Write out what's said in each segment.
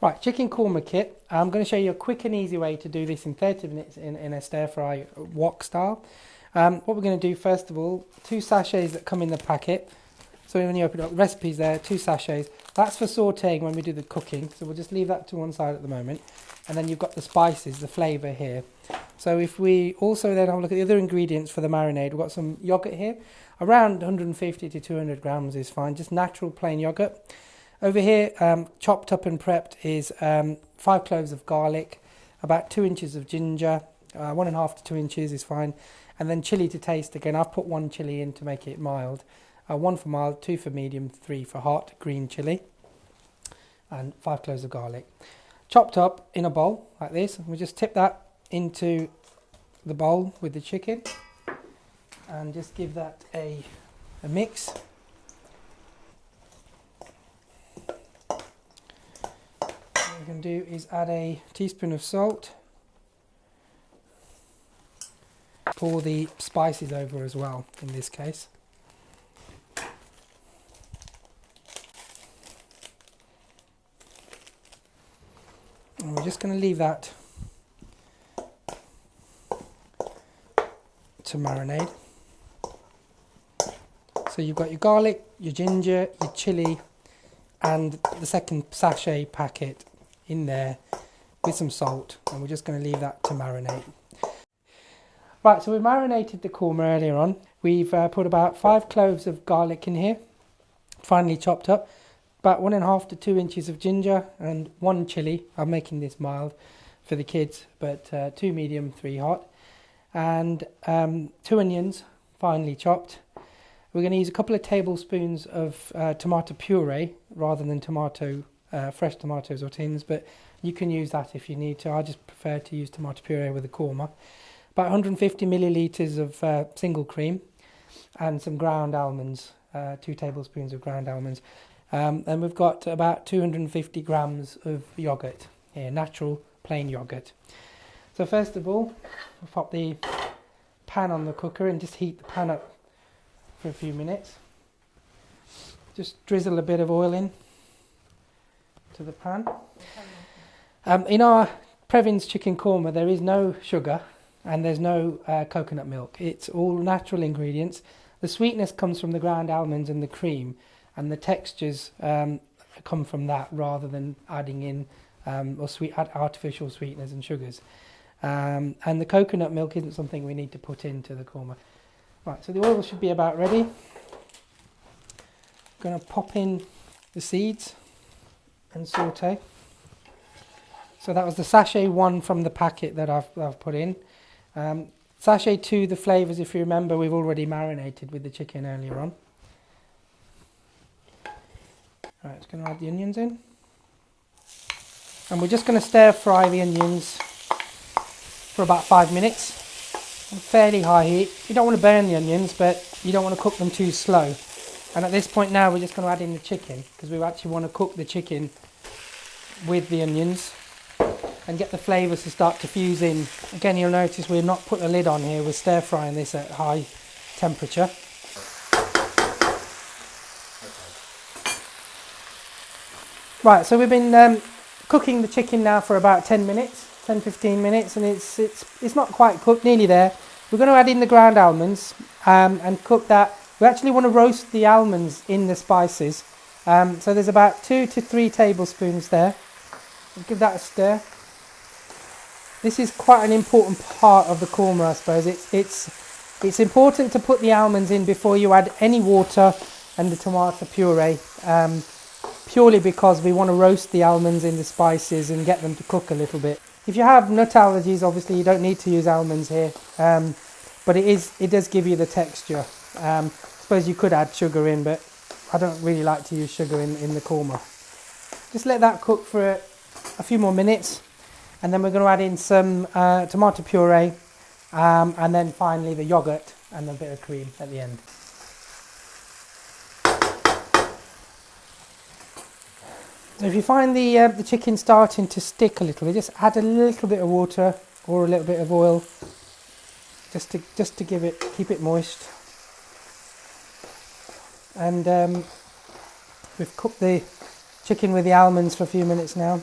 Right, chicken korma kit. I'm going to show you a quick and easy way to do this in 30 minutes in a stir fry wok style. What we're going to do first of all, 2 sachets that come in the packet. So when you open up the recipes there, 2 sachets. That's for sauteing when we do the cooking. So we'll just leave that to one side at the moment. And then you've got the spices, the flavour here. So if we also then have a look at the other ingredients for the marinade, we've got some yogurt here. Around 150 to 200 grams is fine, just natural plain yogurt. Over here, chopped up and prepped is 5 cloves of garlic, about 2 inches of ginger, 1.5 to 2 inches is fine, and then chilli to taste. Again, I've put 1 chilli in to make it mild, 1 for mild, 2 for medium, 3 for hot, green chilli, and 5 cloves of garlic. Chopped up in a bowl like this, and we just tip that into the bowl with the chicken, and just give that a mix. What we're going to do is add a teaspoon of salt, pour the spices over as well in this case, and we're just going to leave that to marinate. So you've got your garlic, your ginger, your chilli, and the second sachet packet in there with some salt, and we're just going to leave that to marinate. Right, so we marinated the korma earlier on. We've put about 5 cloves of garlic in here, finely chopped up, about 1.5 to 2 inches of ginger, and 1 chilli. I'm making this mild for the kids, but 2 medium, 3 hot, and 2 onions, finely chopped. We're going to use a couple of tablespoons of tomato puree rather than fresh tomatoes or tins, but you can use that if you need to. I just prefer to use tomato puree with the korma. About 150 millilitres of single cream and some ground almonds, 2 tablespoons of ground almonds. And we've got about 250 grams of yogurt here, natural plain yogurt. So first of all, we'll pop the pan on the cooker and just heat the pan up for a few minutes. Just drizzle a bit of oil in to the pan. In our Previns chicken korma there is no sugar and there's no coconut milk. It's all natural ingredients. The sweetness comes from the ground almonds and the cream, and the textures come from that rather than adding in artificial sweeteners and sugars. And the coconut milk isn't something we need to put into the korma. Right, so the oil should be about ready. Going to pop in the seeds and saute. So that was the sachet 1 from the packet that I've put in. Sachet 2, the flavours, if you remember, we've already marinated with the chicken earlier on. Right, it's going to add the onions in. And we're just going to stir fry the onions for about 5 minutes. On fairly high heat. You don't want to burn the onions, but you don't want to cook them too slow. And at this point now we're just going to add in the chicken, because we actually want to cook the chicken with the onions and get the flavours to start to fuse in. Again, you'll notice we're not putting a lid on here, we're stir frying this at high temperature. Right, so we've been cooking the chicken now for about 10 minutes. 10-15 minutes, and it's not quite cooked, nearly there. We're going to add in the ground almonds and cook that. We actually want to roast the almonds in the spices, so there's about 2 to 3 tablespoons there. We'll give that a stir. This is quite an important part of the korma, I suppose. It's important to put the almonds in before you add any water and the tomato puree, purely because we want to roast the almonds in the spices and get them to cook a little bit. If you have nut allergies, obviously you don't need to use almonds here, but it does give you the texture. I suppose you could add sugar in, but I don't really like to use sugar in the korma. Just let that cook for a few more minutes, and then we're going to add in some tomato puree, and then finally the yogurt and a bit of cream at the end. So if you find the chicken starting to stick a little, just add a little bit of water or a little bit of oil, just to keep it moist. And we've cooked the chicken with the almonds for a few minutes now.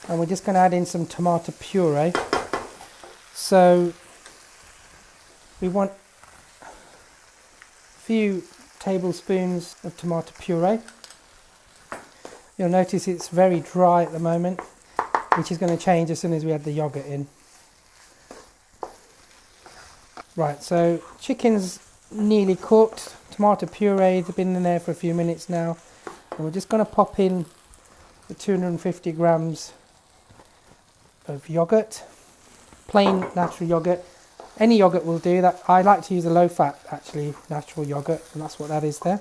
And we're just going to add in some tomato puree. So we want a few tablespoons of tomato puree. You'll notice it's very dry at the moment, which is going to change as soon as we add the yogurt in. Right, so chicken's nearly cooked. Tomato puree's been in there for a few minutes now. And we're just going to pop in the 250 grams of yogurt, plain natural yogurt. Any yogurt will do that. I like to use a low fat, actually, natural yogurt, and that's what that is there.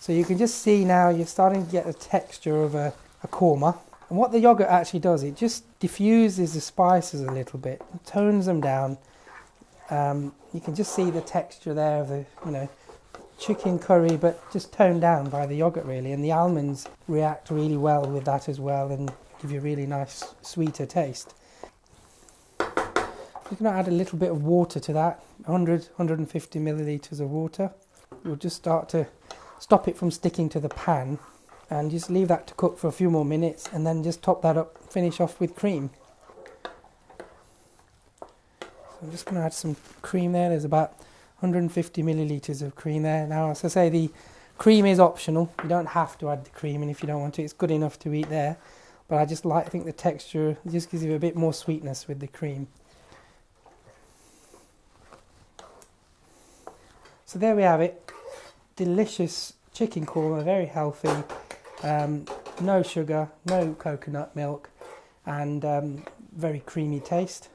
So you can just see now you're starting to get a texture of a korma. And what the yogurt actually does, it just diffuses the spices a little bit, tones them down. You can just see the texture there of the, chicken curry, but just toned down by the yogurt really. And the almonds react really well with that as well and give you a really nice, sweeter taste. We're going to add a little bit of water to that, 150 millilitres of water. We'll just start to stop it from sticking to the pan and just leave that to cook for a few more minutes and then just top that up, finish off with cream. So I'm just going to add some cream there. There's about 150 millilitres of cream there. Now, as I say, the cream is optional. You don't have to add the cream, and if you don't want to, it's good enough to eat there. But I think the texture just gives you a bit more sweetness with the cream. So there we have it. Delicious chicken korma, very healthy. No sugar, no coconut milk, and very creamy taste.